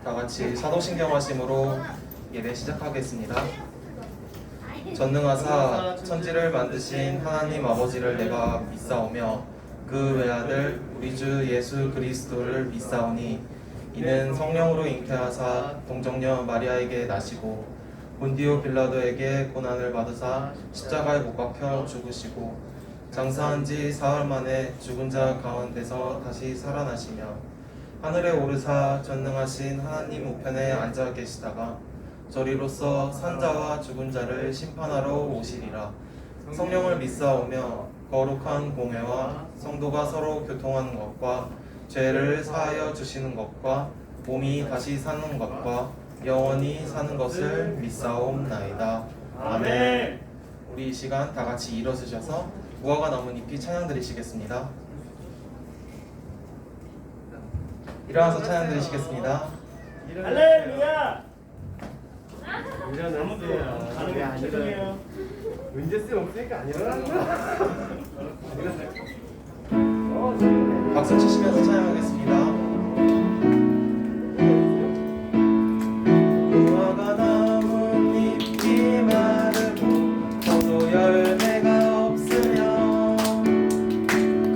다 같이 사도신경하심으로 예배 시작하겠습니다. 전능하사 천지를 만드신 하나님 아버지를 내가 믿사오며 그 외아들 우리 주 예수 그리스도를 믿사오니 이는 성령으로 잉태하사 동정녀 마리아에게 나시고 본디오 빌라도에게 고난을 받으사 십자가에 못 박혀 죽으시고 장사한 지 사흘 만에 죽은 자 가운데서 다시 살아나시며 하늘에 오르사 전능하신 하나님 우편에 앉아 계시다가 저리로서 산자와 죽은 자를 심판하러 오시리라. 성령을 믿사오며 거룩한 공회와 성도가 서로 교통하는 것과 죄를 사하여 주시는 것과 몸이 다시 사는 것과 영원히 사는 것을 믿사옵나이다. 아멘. 우리 이 시간 다 같이 일어서셔서 무화과 나뭇잎이 찬양 드리시겠습니다. 일어나서 찬양 드리시겠습니다. 할렐루야! 일어났어요. 가는 게 아니에요. 문제쌤 없으니까 안 일어났나? 박수 치시면서 찬양하겠습니다. 무화과 나뭇잎이 마르고 포도 열매가 없으며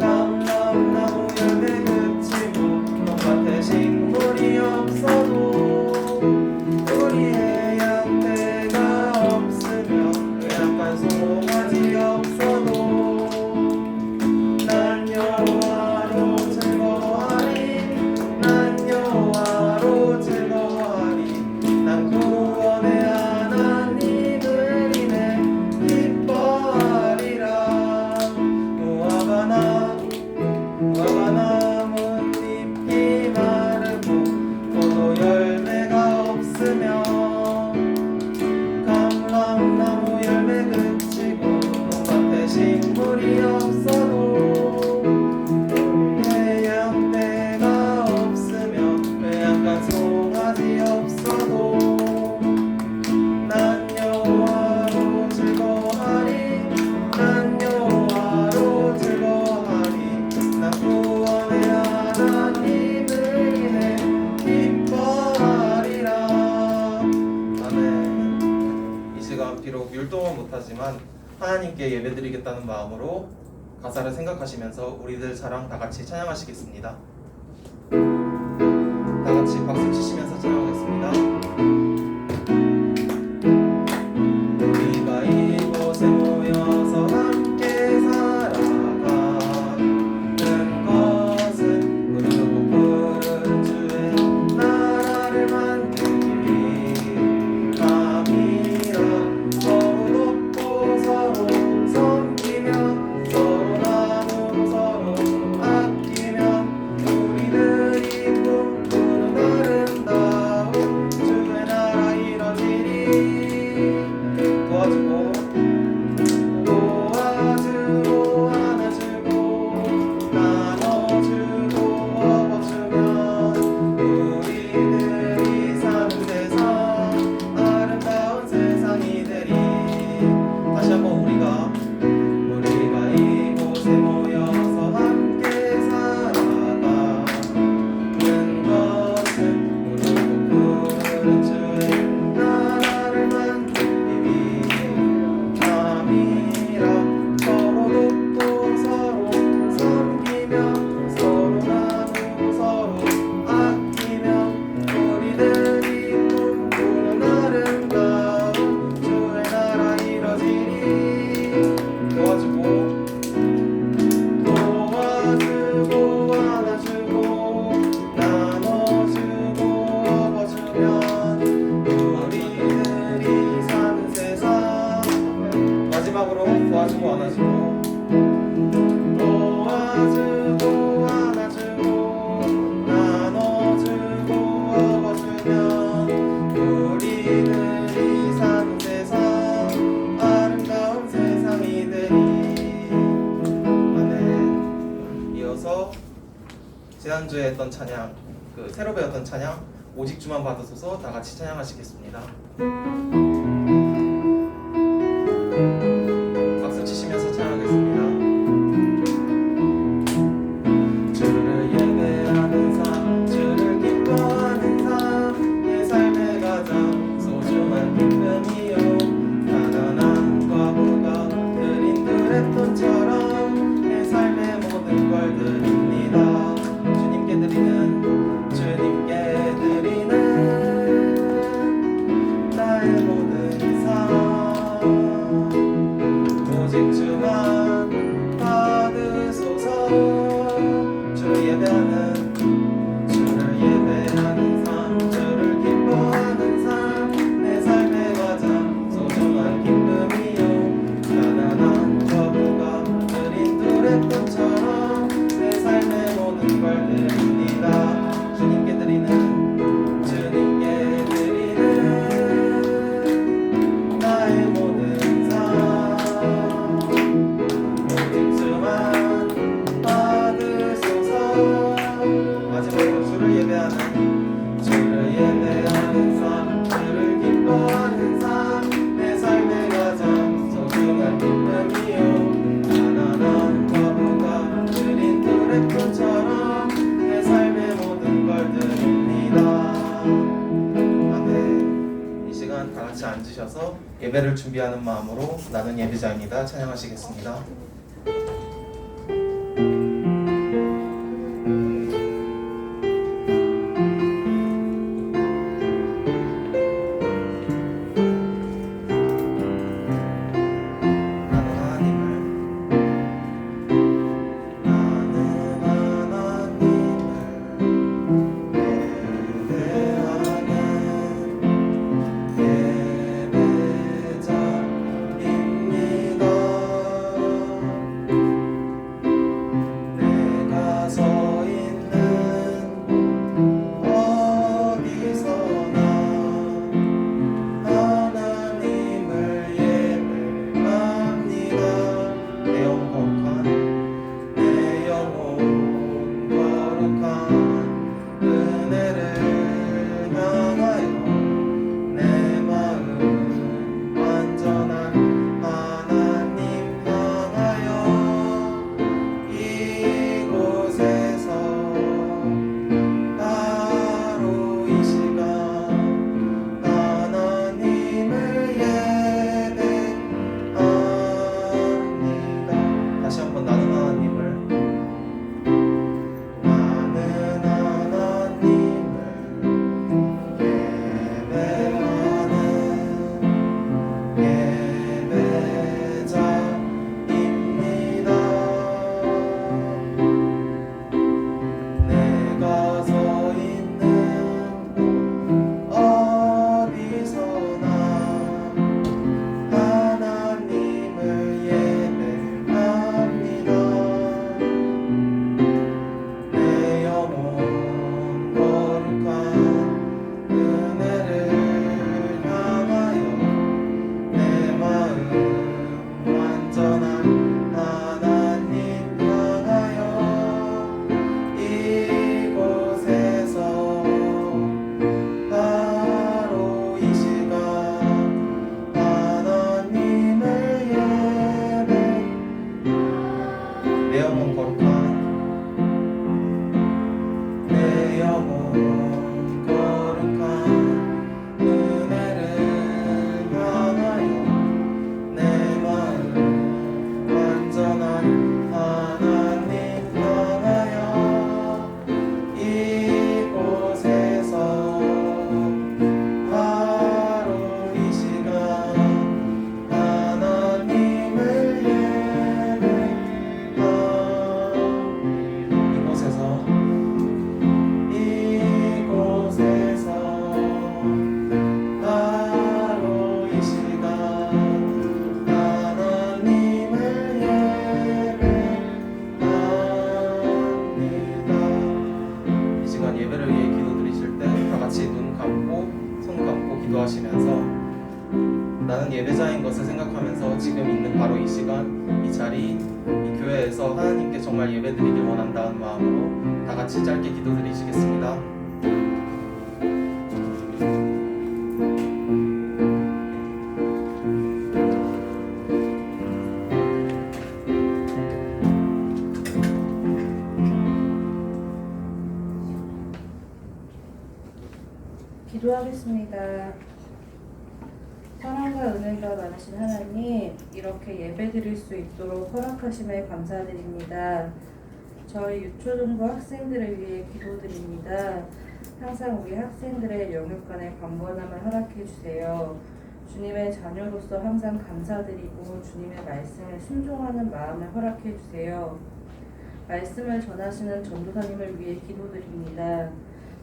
감람나무 열매 그치고 텃밭에 식물이 없어도 우리의 양떼가 없으며 약간 송아지 없어도 난 여호와로 즐거워하리 난 여호와로 즐거워하리 난 구원의 하나님을 인해 기뻐하리라. 무화과 나뭇잎이 마르고 포도 열매가 없으며 감람나무 열매 그치고 텃밭에 식물이 없어도 내 양떼가 없으며 외양간 송아지 없어도 난 여호와로 즐거워하리 난 여호와로 즐거워하리 난 구원의 하나님을 인해 기뻐하리라. 아멘. 이 시간 비록 율동은 못하지만 하나님께 예배드리겠다는 마음으로 가사를 생각하시면서 우리들 사랑 다 같이 찬양하시겠습니다. 다 같이 박수 치시면서 찬양하겠습니다. 우리가 이곳에 모여서 함께 살아가는 것은 부르고 부른 주의 나라를 만들기 위함이라. 서로 돕고 서로 섬기며 서로 나누고 서로 아끼며 우리들이 꿈꾸는 아름다운 주의 나라 이뤄지리. 도와주고 안아주고 나눠주고 업어주면 우리들이 사는 세상 아름다운 세상이 되리. 다시 한번 우리가 이곳에 모여서 함께 살아가는 것은 부르고 부른 주의 나라를 만들기 위함이라. 서로 돕고 서로 섬기며 서로 나누고 서로 아끼며 우리들이 꿈꾸는 아름다운 주의 나라 이뤄지리. 도와주고 안아주고 나눠주고 업어주면 우리들이 사는 세상. 마지막으로 도와주고 안아주고 나눠주고 업어주면 우리들이 사는 세상 아름다운 세상이 되리. 아멘. 이어서 지난주에 했던 찬양, 새로 배웠던 찬양 오직 주만 받으소서 다 같이 찬양하시겠습니다. 박수 치시면서 찬양하겠습니다. 주를 예배하는 삶, 주를 기뻐하는 삶, 예배를 준비하는 마음으로 나는 예배자입니다. 찬양하시겠습니다. 나는 예배자인 것을 생각하면서 지금 있는 바로 이 시간, 이 자리, 이 교회에서 하나님께 정말 예배드리길 원한다는 마음으로 다 같이 짧게 기도드리시겠습니다. 기도하겠습니다. 사랑과 은혜가 많으신 하나님, 이렇게 예배드릴 수 있도록 허락하심에 감사드립니다. 저희 유초등부 학생들을 위해 기도드립니다. 항상 우리 학생들의 영육간의 강건함을 허락해 주세요. 주님의 자녀로서 항상 감사드리고 주님의 말씀에 순종하는 마음을 허락해 주세요. 말씀을 전하시는 전도사님을 위해 기도드립니다.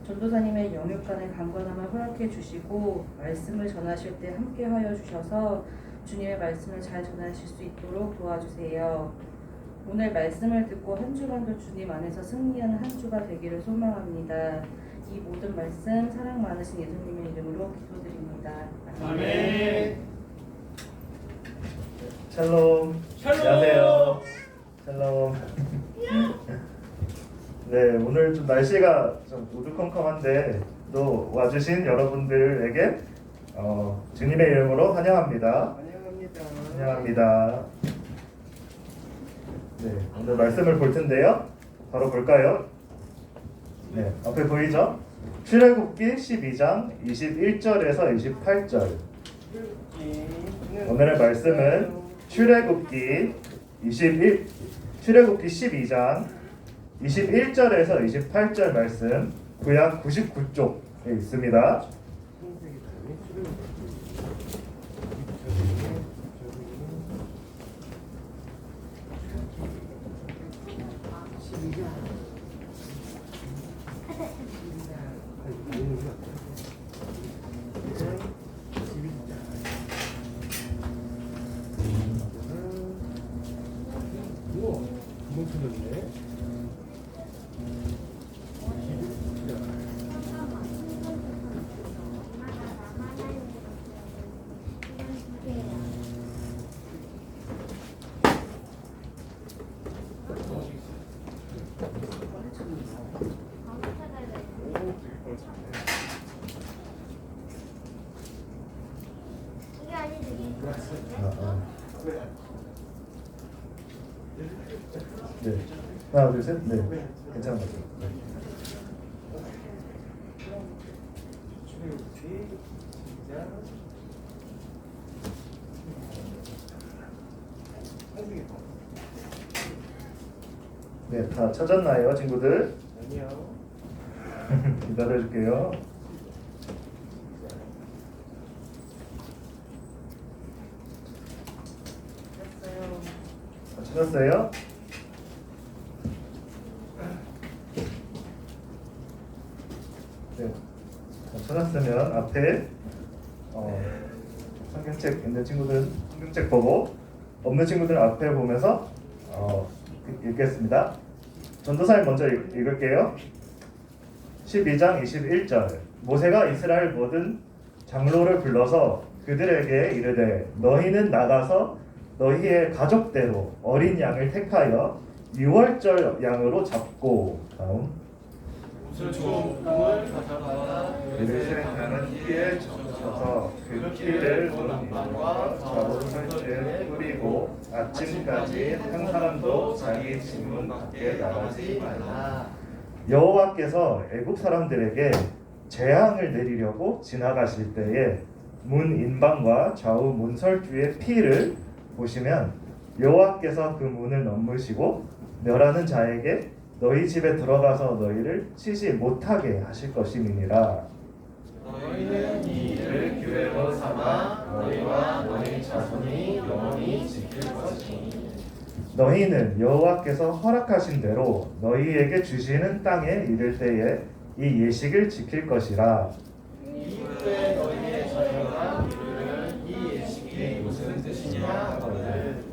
전도사님의 영육간의 강건함을 허락해 주시고 말씀을 전하실 때 함께하여 주셔서 주님의 말씀을 잘 전하실 수 있도록 도와주세요. 오늘 말씀을 듣고 한 주간도 주님 안에서 승리하는 한 주가 되기를 소망합니다. 이 모든 말씀 사랑 많으신 예수님의 이름으로 기도드립니다. 아멘. 샬롬. 안녕하세요. 샬롬. 네, 오늘 좀 날씨가 좀 우두컴컴한데 또 와주신 여러분들에게 주님의 이름으로 환영합니다. 환영합니다. 네, 오늘 말씀을 볼 텐데요. 바로 볼까요? 네, 앞에 보이죠? 출애굽기 12장 21절에서 28절. 오늘의 말씀은 출애굽기 12장 21절에서 28절 말씀 구약 99쪽에 있습니다. 네. 하나, 둘, 셋. 네. 괜찮은 것 같아요. 네. 네, 다 찾았나요, 친구들? 아니요. 기다려줄게요. 다 찾았어요? 네, 다 찾았으면 앞에 성경책 있는 친구들은 성경책 보고 없는 친구들은 앞에 보면서 읽겠습니다. 전도사님 먼저 읽을게요. 12장 21절 모세가 이스라엘 모든 장로를 불러서 그들에게 이르되 너희는 나가서 너희의 가족대로 어린 양을 택하여 유월절 양으로 잡고 다음 금을 가져다가 그릇에 가는 피에 적셔서 그 피를 문과 좌우 설주에 뿌리고 아침까지 한 사람도 자기 집 문 밖에 나가지 말라. 여호와께서 애굽 사람들에게 재앙을 내리려고 지나가실 때에 문 인방과 좌우 문설주의 피를 보시면 여호와께서 그 문을 넘으시고 멸하는 자에게 너희 집에 들어가서 너희를 치지 못하게 하실 것임이니라. 너희는 이 일을 규례로 삼아 너희와 너희 자손이 영원히 지킬 것이니 너희는 여호와께서 허락하신 대로 너희에게 주시는 땅에 이를 때에 이 예식을 지킬 것이라. 이후에 너희의 자녀가 이르기를 이 예식이 무슨 뜻이냐 하거든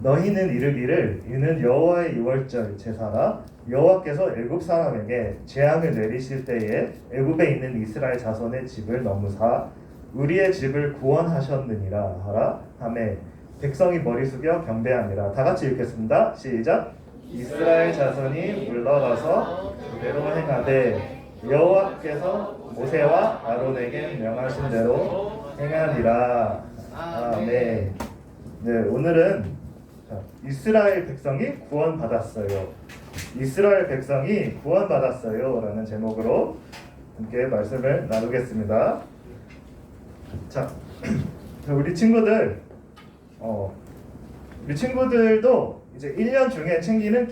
너희는 이르기를 이는 여호와의 유월절 제사라. 여호와께서 애굽 사람에게 재앙을 내리실 때에 애굽에 있는 이스라엘 자손의 집을 넘으사 우리의 집을 구원하셨느니라 하라 하매 백성이 머리 숙여 경배하니라. 다 같이 읽겠습니다. 시작. 이스라엘 자손이 물러가서 그대로 행하되 여호와께서 모세와 아론에게 명하신 대로 행하니라. 아멘. 네, 오늘은 이스라엘 백성이 구원받았어요. 이스라엘 백성이 구원받았어요 라는 제목으로 함께 말씀을 나누겠습니다. 자, 우리 친구들도 이제 1년 중에 챙기는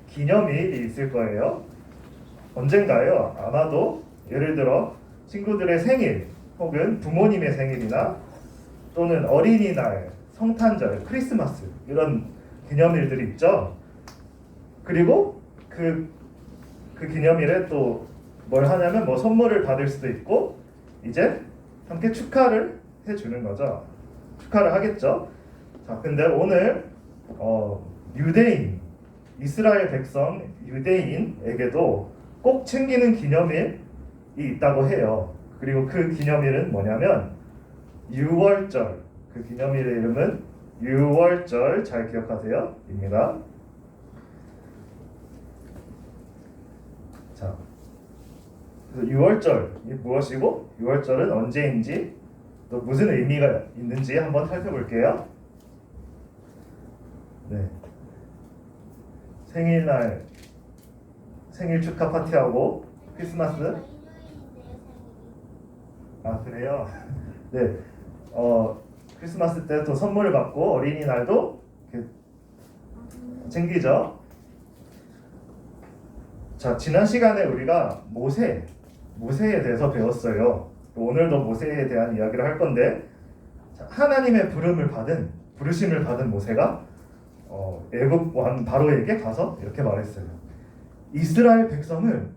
기념일이 있을 거예요. 언젠가요? 아마도 예를 들어 친구들의 생일 혹은 부모님의 생일이나 또는 어린이날, 성탄절, 크리스마스 이런 기념일들이 있죠. 그리고 그 기념일에 또 뭘 하냐면 뭐 선물을 받을 수도 있고 이제 함께 축하를 해주는 거죠. 축하를 하겠죠. 자, 근데 오늘 유대인, 이스라엘 백성 유대인에게도 꼭 챙기는 기념일이 있다고 해요. 그리고 그 기념일은 뭐냐면 유월절. 그 기념일의 이름은 유월절, 잘 기억하세요. 입니다. 자, 그래서 유월절이 무엇이고 유월절은 언제인지 또 무슨 의미가 있는지 한번 살펴볼게요. 네. 생일날 생일 축하 파티하고 크리스마스. 아, 그래요? 네. 크리스마스 때 또 선물을 받고 어린이날도 이렇게 챙기죠. 자, 지난 시간에 우리가 모세에 대해서 배웠어요. 오늘도 모세에 대한 이야기를 할 건데, 자, 하나님의 부르심을 받은 모세가 애굽 왕 바로에게 가서 이렇게 말했어요. 이스라엘 백성을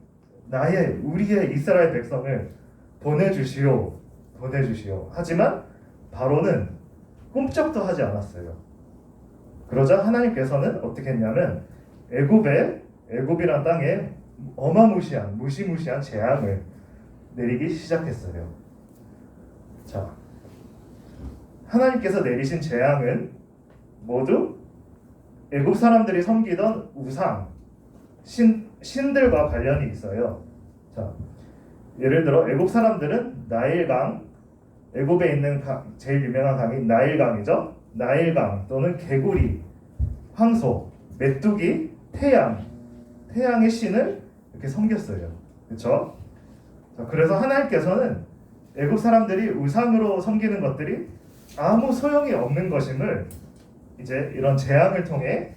우리의 이스라엘 백성을 보내주시오. 하지만 바로는 꿈쩍도 하지 않았어요. 그러자 하나님께서는 어떻게 했냐면 애굽이란 땅에 무시무시한 재앙을 내리기 시작했어요. 자, 하나님께서 내리신 재앙은 모두 애굽 사람들이 섬기던 우상, 신들과 관련이 있어요. 자, 예를 들어 애굽 사람들은 애굽에 있는 제일 유명한 강이 나일강이죠. 나일강 또는 개구리, 황소, 메뚜기, 태양의 신을 이렇게 섬겼어요. 그렇죠? 자, 그래서 하나님께서는 애굽 사람들이 우상으로 섬기는 것들이 아무 소용이 없는 것임을 이제 이런 재앙을 통해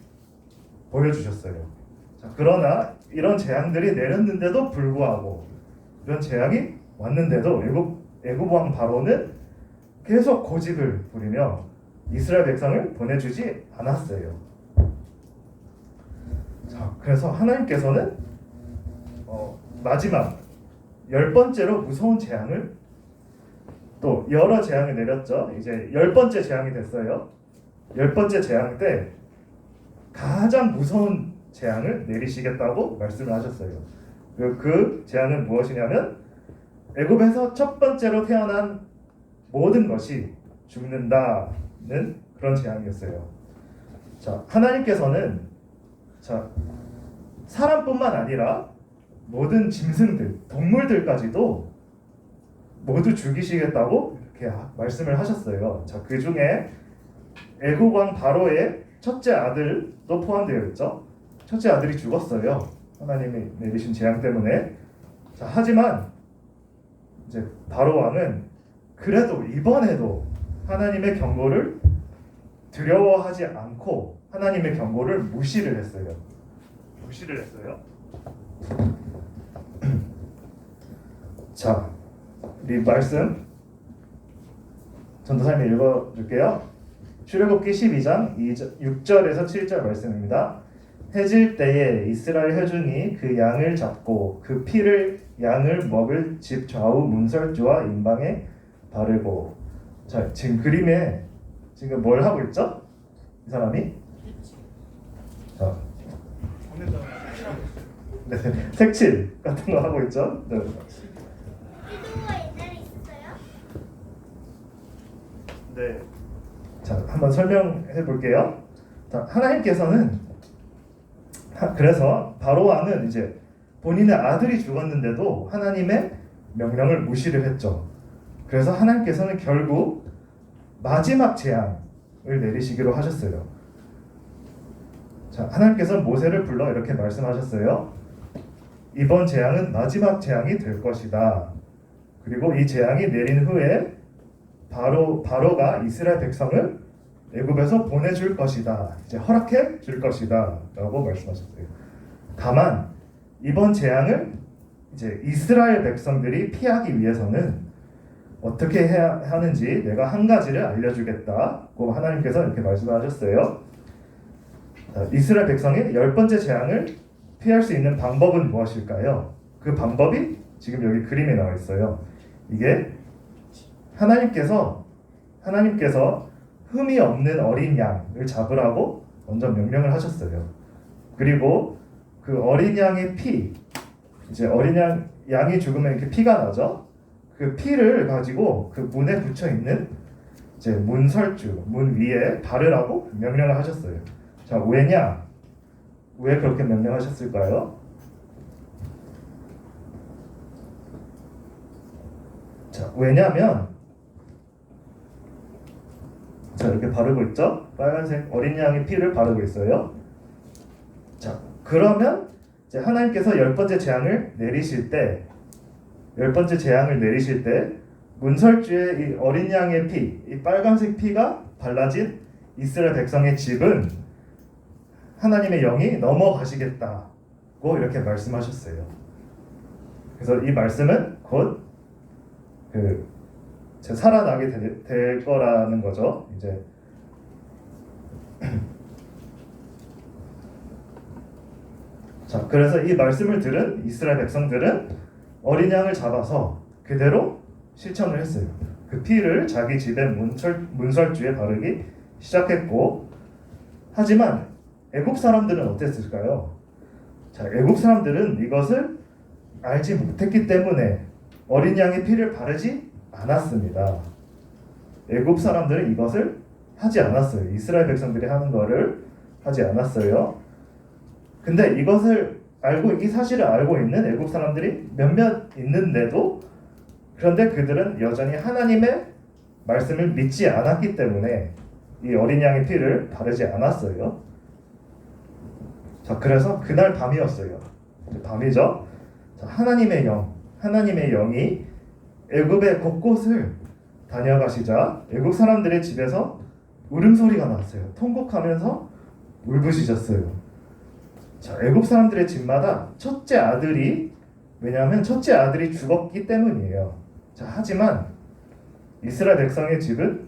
보여주셨어요. 자, 그러나 이런 재앙들이 내렸는데도 불구하고, 이런 재앙이 왔는데도 애굽 왕 바로는 계속 고집을 부리며 이스라엘 백성을 보내주지 않았어요. 자, 그래서 하나님께서는 마지막 10번째로 무서운 재앙을, 또 여러 재앙을 내렸죠. 이제 10번째 재앙이 됐어요. 10번째 재앙 때 가장 무서운 재앙을 내리시겠다고 말씀을 하셨어요. 그 재앙은 무엇이냐면 애굽에서 첫 번째로 태어난 모든 것이 죽는다는 그런 재앙이었어요. 자, 하나님께서는 사람뿐만 아니라 모든 짐승들, 동물들까지도 모두 죽이시겠다고 이렇게 말씀을 하셨어요. 자, 그 중에 애굽 왕 바로의 첫째 아들도 포함되어 있죠. 첫째 아들이 죽었어요. 하나님이 내리신 재앙 때문에. 자, 하지만 이제 바로 왕은 그래도 이번에도 하나님의 경고를 두려워하지 않고 하나님의 경고를 무시를 했어요. 자, 이 말씀 전도사님이 읽어줄게요. 출애굽기 12장 6절에서 7절 말씀입니다. 해질 때에 이스라엘 회중이 그 양을 잡고 그 피를 양을 먹을 집 좌우 문설주와 임방에 바르고. 자, 지금 그림에 지금 뭘 하고 있죠? 이 사람이? 자, 네, 색칠 같은 거 하고 있죠? 네. 네. 자, 한번 설명해 볼게요. 자, 하나님께서는 그래서 바로 왕은 이제 본인의 아들이 죽었는데도 하나님의 명령을 무시를 했죠. 그래서 하나님께서는 결국 마지막 재앙을 내리시기로 하셨어요. 자, 하나님께서는 모세를 불러 이렇게 말씀하셨어요. 이번 재앙은 마지막 재앙이 될 것이다. 그리고 이 재앙이 내린 후에 바로가 이스라엘 백성을 애굽에서 보내줄 것이다. 이제 허락해 줄 것이다. 라고 말씀하셨어요. 다만 이번 재앙을 이제 이스라엘 백성들이 피하기 위해서는 어떻게 해야 하는지 내가 한 가지를 알려주겠다고 하나님께서 이렇게 말씀하셨어요. 이스라엘 백성이 10번째 재앙을 피할 수 있는 방법은 무엇일까요? 그 방법이 지금 여기 그림에 나와 있어요. 이게 하나님께서 흠이 없는 어린 양을 잡으라고 먼저 명령을 하셨어요. 그리고 그 어린 양의 피, 이제 어린 양이 죽으면 이렇게 피가 나죠. 그 피를 가지고 그 문에 붙여 있는 이제 문설주, 문 위에 바르라고 명령을 하셨어요. 자, 왜 그렇게 명령하셨을까요? 자, 왜냐하면 자, 이렇게 바르고 있죠? 빨간색 어린 양의 피를 바르고 있어요. 자, 그러면 이제 하나님께서 10번째 재앙을 내리실 때 문설주의 이 어린 양의 피, 이 빨간색 피가 발라진 이스라엘 백성의 집은 하나님의 영이 넘어가시겠다고 이렇게 말씀하셨어요. 그래서 이 말씀은 곧 살아나게 될 거라는 거죠. 이제 자, 그래서 이 말씀을 들은 이스라엘 백성들은 어린 양을 잡아서 그대로 실천을 했어요. 그 피를 자기 집의 문설주에 바르기 시작했고, 하지만 애국 사람들은 어땠을까요? 자, 애국 사람들은 이것을 알지 못했기 때문에 어린 양의 피를 바르지 않았습니다. 애국 사람들은 이것을 하지 않았어요. 이스라엘 백성들이 하는 거를 하지 않았어요. 근데 이것을 알고, 이 사실을 알고 있는 애국 사람들이 몇몇 있는데도, 그런데 그들은 여전히 하나님의 말씀을 믿지 않았기 때문에 이 어린 양의 피를 바르지 않았어요. 자, 그래서 그날 밤이었어요. 밤이죠. 자, 하나님의 영이 애굽의 곳곳을 다녀가시자 애굽 사람들의 집에서 울음소리가 났어요. 통곡하면서 울부짖었어요. 자, 애굽 사람들의 집마다 첫째 아들이, 왜냐하면 첫째 아들이 죽었기 때문이에요. 자, 하지만 이스라엘 백성의 집은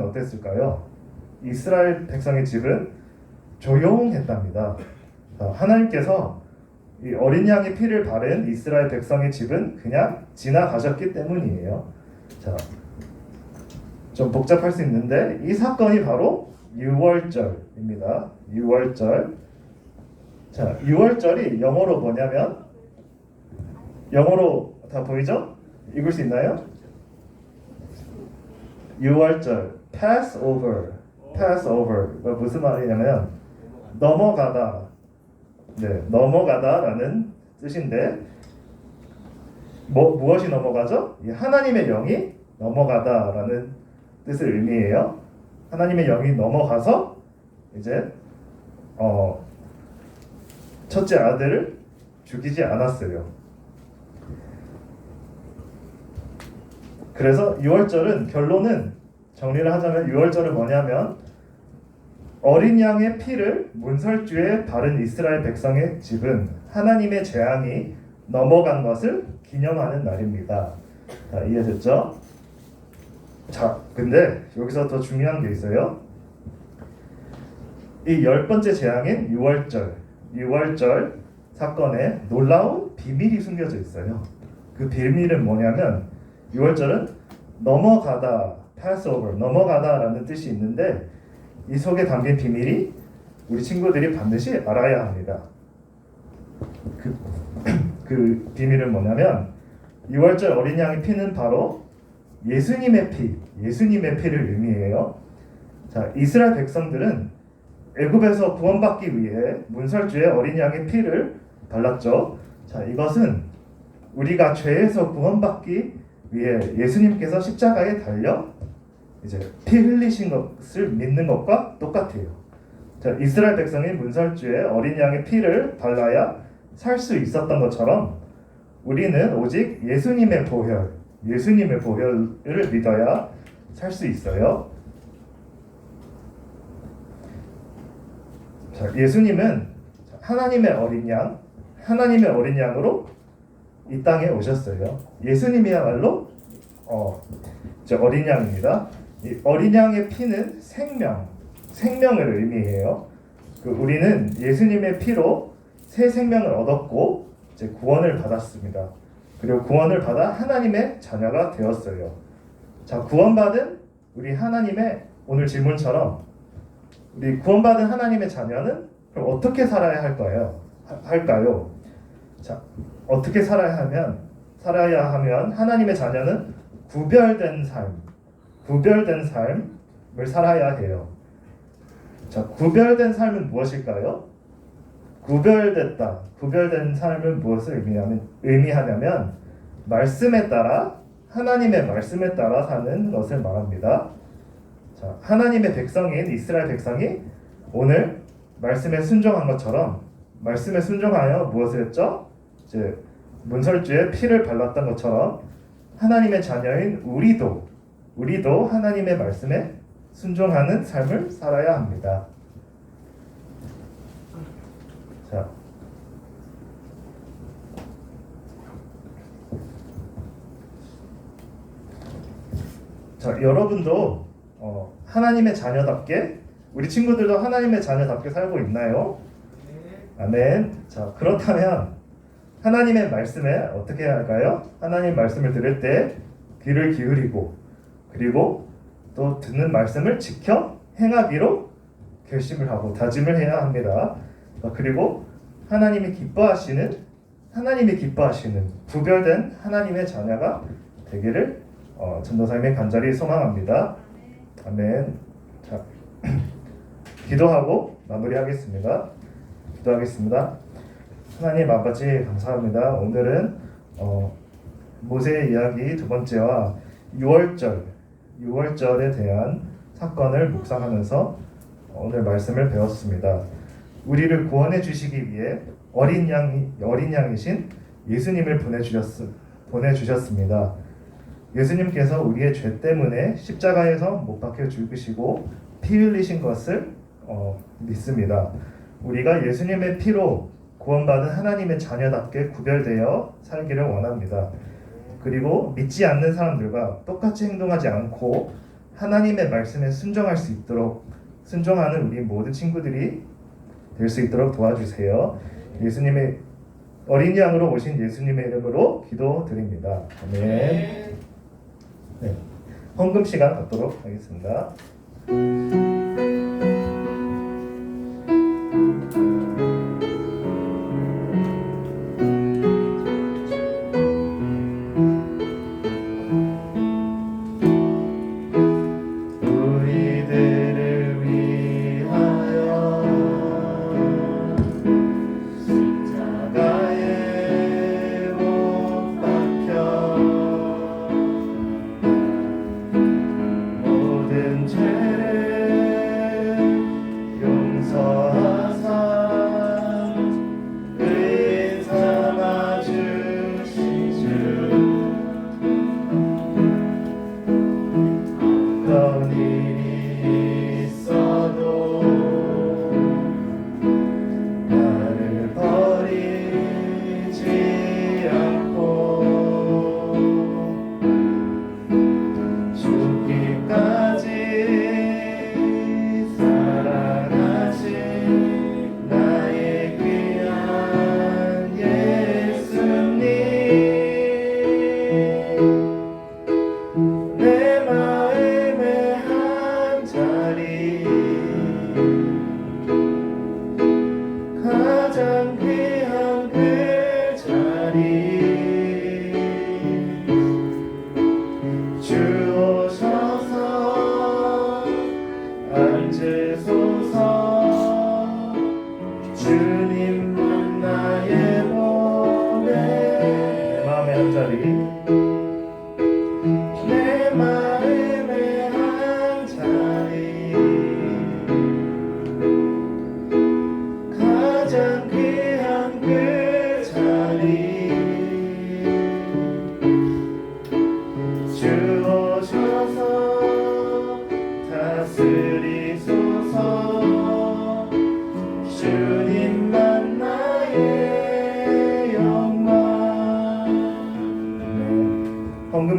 어땠을까요? 이스라엘 백성의 집은 조용했답니다. 하나님께서 이 어린 양의 피를 바른 이스라엘 백성의 집은 그냥 지나가셨기 때문이에요. 자, 좀 복잡할 수 있는데 이 사건이 바로 유월절입니다. 유월절. 자, 유월절이 영어로 뭐냐면, 영어로 다 보이죠? 읽을 수 있나요? 유월절, Passover. 무슨 말이냐면 넘어가다. 네, 넘어가다라는 뜻인데, 무엇이 넘어가죠? 하나님의 영이 넘어가다라는 뜻을 의미해요. 하나님의 영이 넘어가서 이제 첫째 아들을 죽이지 않았어요. 그래서 유월절은, 결론은 정리를 하자면 유월절은 뭐냐면 어린 양의 피를 문설주에 바른 이스라엘 백성의 집은 하나님의 재앙이 넘어간 것을 기념하는 날입니다. 자, 이해됐죠? 자, 근데 여기서 더 중요한 게 있어요. 이 10번째 재앙인 유월절 사건에 놀라운 비밀이 숨겨져 있어요. 그 비밀은 뭐냐면, 유월절은 넘어가다, Passover, 넘어가다라는 뜻이 있는데, 이 속에 담긴 비밀이 우리 친구들이 반드시 알아야 합니다. 그 비밀은 뭐냐면, 유월절 어린 양의 피는 바로 예수님의 피를 의미해요. 자, 이스라엘 백성들은 애굽에서 구원받기 위해 문설주에 어린 양의 피를 발랐죠. 자, 이것은 우리가 죄에서 구원받기 위해 예수님께서 십자가에 달려 이제 피 흘리신 것을 믿는 것과 똑같아요. 자, 이스라엘 백성이 문설주에 어린 양의 피를 발라야 살 수 있었던 것처럼 우리는 오직 예수님의 보혈을 믿어야 살 수 있어요. 자, 예수님은 하나님의 어린 양으로 이 땅에 오셨어요. 예수님이야말로 어린 양입니다. 이 어린 양의 피는 생명을 의미해요. 우리는 예수님의 피로 새 생명을 얻었고 이제 구원을 받았습니다. 그리고 구원을 받아 하나님의 자녀가 되었어요. 자, 구원받은 우리 하나님의, 오늘 질문처럼 우리 구원받은 하나님의 자녀는 그럼 어떻게 살아야 할까요? 자, 어떻게 살아야 하면 하나님의 자녀는 구별된 삶을 살아야 해요. 자, 구별된 삶은 무엇일까요? 구별된 삶은 무엇을 의미하냐면 하나님의 말씀에 따라 사는 것을 말합니다. 자, 하나님의 백성인 이스라엘 백성이 오늘 말씀에 순종한 것처럼, 말씀에 순종하여 무엇을 했죠? 이제 문설주에 피를 발랐던 것처럼 하나님의 자녀인 우리도 하나님의 말씀에 순종하는 삶을 살아야 합니다. 자, 여러분도 하나님의 자녀답게, 우리 친구들도 하나님의 자녀답게 살고 있나요? 아멘. 자, 그렇다면 하나님의 말씀에 어떻게 해야 할까요? 하나님 말씀을 들을 때 귀를 기울이고, 그리고 또 듣는 말씀을 지켜 행하기로 결심을 하고 다짐을 해야 합니다. 그리고 하나님이 기뻐하시는 구별된 하나님의 자녀가 되기를 전도사님의 간절히 소망합니다. 아멘. 자, 기도하고 마무리하겠습니다. 기도하겠습니다. 하나님 아버지 감사합니다. 오늘은 모세의 이야기 두 번째와 6월절에 대한 사건을 묵상하면서 오늘 말씀을 배웠습니다. 우리를 구원해 주시기 위해 어린 양이신 예수님을 보내주셨습니다. 예수님께서 우리의 죄 때문에 십자가에서 못 박혀 죽으시고 피 흘리신 것을 믿습니다. 우리가 예수님의 피로 구원받은 하나님의 자녀답게 구별되어 살기를 원합니다. 그리고 믿지 않는 사람들과 똑같이 행동하지 않고 하나님의 말씀에 순종하는 우리 모든 친구들이 될 수 있도록 도와주세요. 예수님의 어린 양으로 오신 예수님의 이름으로 기도드립니다. 아멘. 네, 헌금 시간 갖도록 하겠습니다.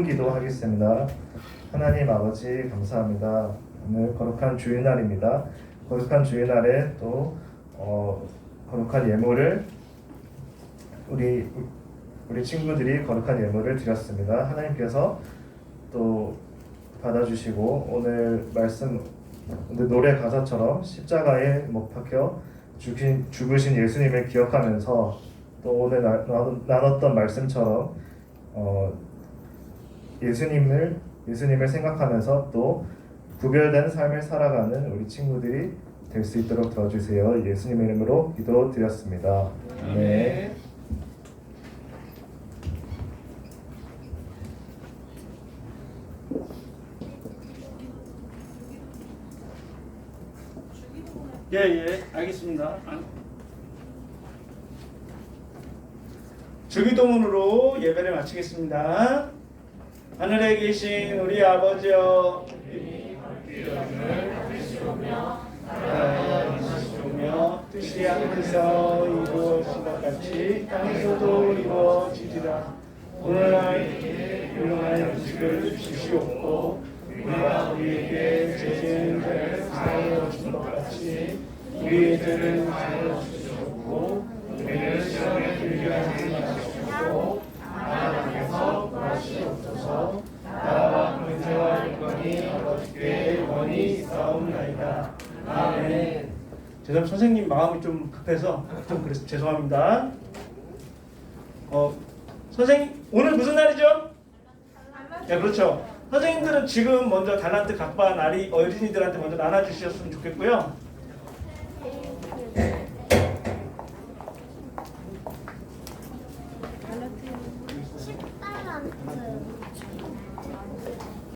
기도하겠습니다. 하나님 아버지 감사합니다. 오늘 거룩한 주일날입니다. 거룩한 주일날에 또 거룩한 예물을 우리 친구들이 거룩한 예물을 드렸습니다. 하나님께서 또 받아주시고 오늘 노래 가사처럼 십자가에 못 박혀 죽으신 예수님을 기억하면서 또 오늘 나눴던 말씀처럼 예수님을 생각하면서 또 구별된 삶을 살아가는 우리 친구들이 될 수 있도록 도와주세요. 예수님의 이름으로 기도드렸습니다. 네. 예, 알겠습니다. 주기도문으로 예배를 마치겠습니다. 하늘에 계신 우리 아버지여, 나라가 이루어지며 뜻이 하늘에서 이루어진 것 같이 땅에서도 이루어지리라. 오늘날 일용할 음식을 주시옵고 우리가 우리에게 죄지은 죄를 사하여 준 것 같이 우리의 죄를 사하여 주시옵고 우리를 시험에 들게 하지 마시옵고 하나님께서 구하시옵소서. 나라와 권세와 영광이 아버지께 영원히 있사옵나이다. 아멘. 죄송합니다. 선생님 마음이 좀 급해서 좀 그래서 죄송합니다. 선생님 오늘 무슨 날이죠? 네, 그렇죠. 선생님들은 지금 먼저 달란트 각반 어린이들한테 먼저 나눠주셨으면 좋겠고요. 달란트.